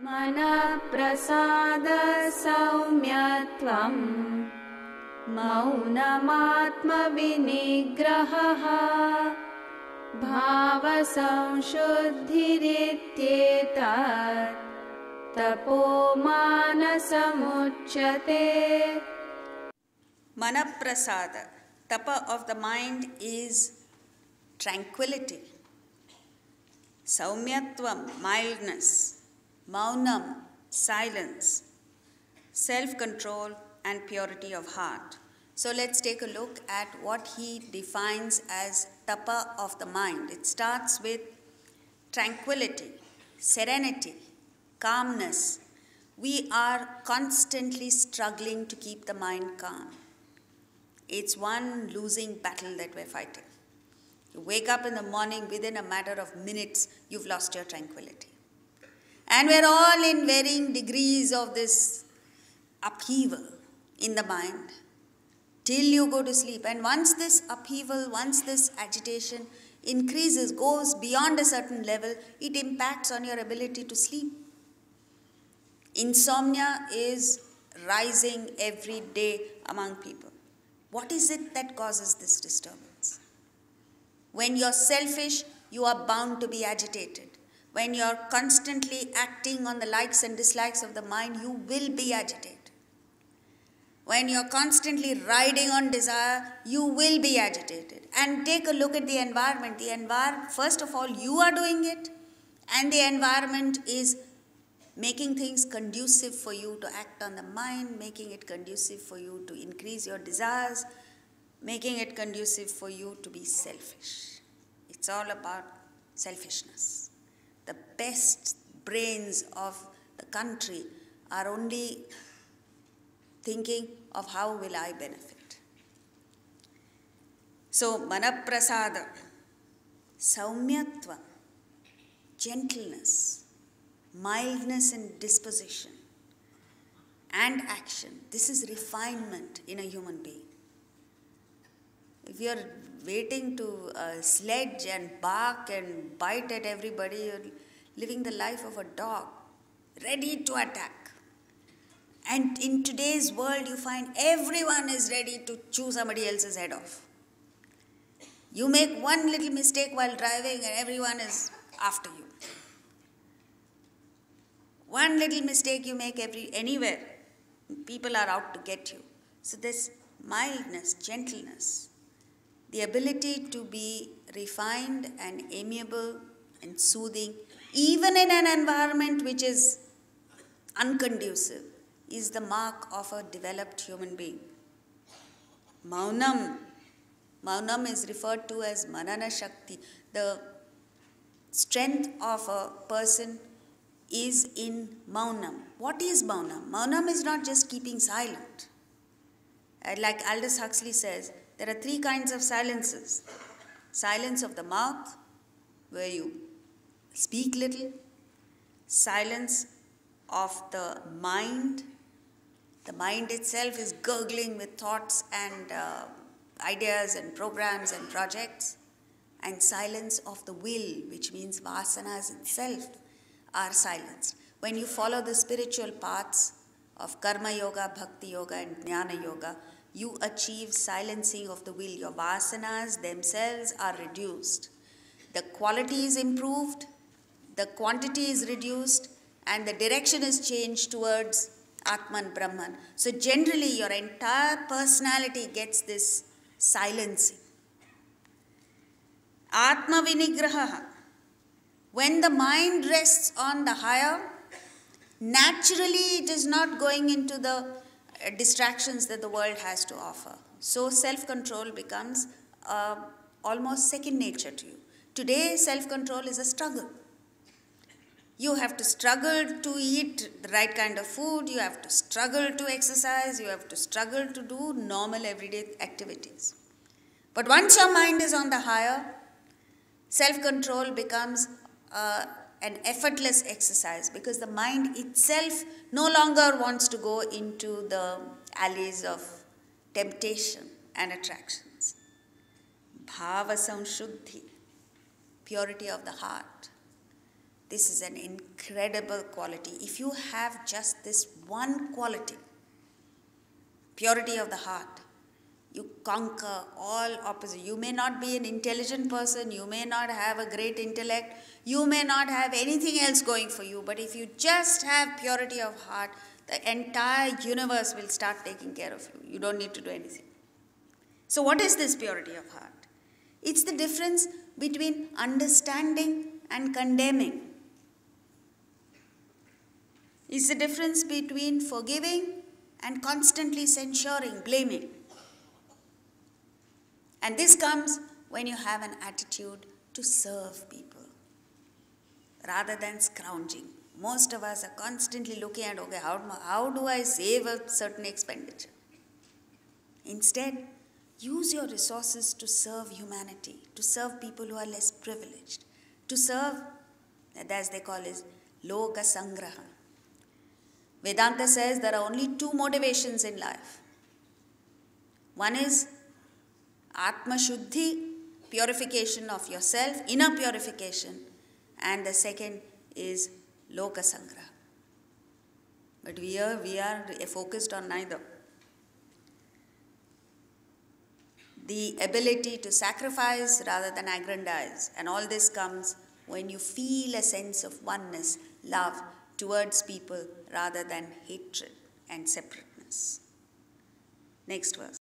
mana prasada saumyatvam maunamatma vinigraha bhava samshuddhirityetat tapo manasamuchyate. Manaprasada, tapa of the mind, is tranquility. Saumyatvam, mildness. Maunam, silence. Self-control and purity of heart. So let's take a look at what he defines as tapa of the mind. It starts with tranquility, serenity, calmness. We are constantly struggling to keep the mind calm. It's one losing battle that we're fighting. You wake up in the morning, within a matter of minutes, you've lost your tranquility. And we're all in varying degrees of this upheaval in the mind till you go to sleep. And once this upheaval, once this agitation increases, goes beyond a certain level, it impacts on your ability to sleep. Insomnia is rising every day among people. What is it that causes this disturbance? When you're selfish, you are bound to be agitated. When you're constantly acting on the likes and dislikes of the mind, you will be agitated. When you're constantly riding on desire, you will be agitated. And take a look at the environment. First of all, you are doing it, and the environment is making things conducive for you to act on the mind, making it conducive for you to increase your desires, making it conducive for you to be selfish. It's all about selfishness. The best brains of the country are only thinking of how will I benefit. So, manaprasada, saumyatva, gentleness, mildness in disposition and action. This is refinement in a human being. If you're waiting to sledge and bark and bite at everybody, you're living the life of a dog, ready to attack. And in today's world, you find everyone is ready to chew somebody else's head off. You make one little mistake while driving and everyone is after you. One little mistake you make anywhere, people are out to get you. So this mildness, gentleness, the ability to be refined and amiable and soothing, even in an environment which is unconducive, is the mark of a developed human being. Maunam. Maunam is referred to as manana shakti. The strength of a person is in maunam. What is maunam? Maunam is not just keeping silent. Like Aldous Huxley says, there are three kinds of silences. Silence of the mouth, where you speak little. Silence of the mind. The mind itself is gurgling with thoughts and ideas and programs and projects. And silence of the will, which means vasanas itself, are silenced. When you follow the spiritual paths of karma yoga, bhakti yoga and jnana yoga, you achieve silencing of the will. Your vasanas themselves are reduced. The quality is improved, the quantity is reduced, and the direction is changed towards Atman Brahman. So generally your entire personality gets this silencing. Atma vinigraha. When the mind rests on the higher, naturally it is not going into the distractions that the world has to offer. So self-control becomes almost second nature to you. Today, self-control is a struggle. You have to struggle to eat the right kind of food, you have to struggle to exercise, you have to struggle to do normal everyday activities. But once your mind is on the higher, self-control becomes an effortless exercise, because the mind itself no longer wants to go into the alleys of temptation and attractions. Bhava samshuddhi, purity of the heart. This is an incredible quality. If you have just this one quality, purity of the heart, you conquer all opposite. You may not be an intelligent person, you may not have a great intellect, you may not have anything else going for you, but if you just have purity of heart, the entire universe will start taking care of you. You don't need to do anything. So what is this purity of heart? It's the difference between understanding and condemning. It's the difference between forgiving and constantly censuring, blaming. And this comes when you have an attitude to serve people rather than scrounging. Most of us are constantly looking at, okay, how do I save a certain expenditure? Instead, use your resources to serve humanity, to serve people who are less privileged, to serve, as they call it, loka sangraha. Vedanta says there are only two motivations in life. One is Atma Shuddhi, purification of yourself, inner purification, and the second is Loka Sangraha. But we are focused on neither. The ability to sacrifice rather than aggrandize, and all this comes when you feel a sense of oneness, love towards people rather than hatred and separateness. Next verse.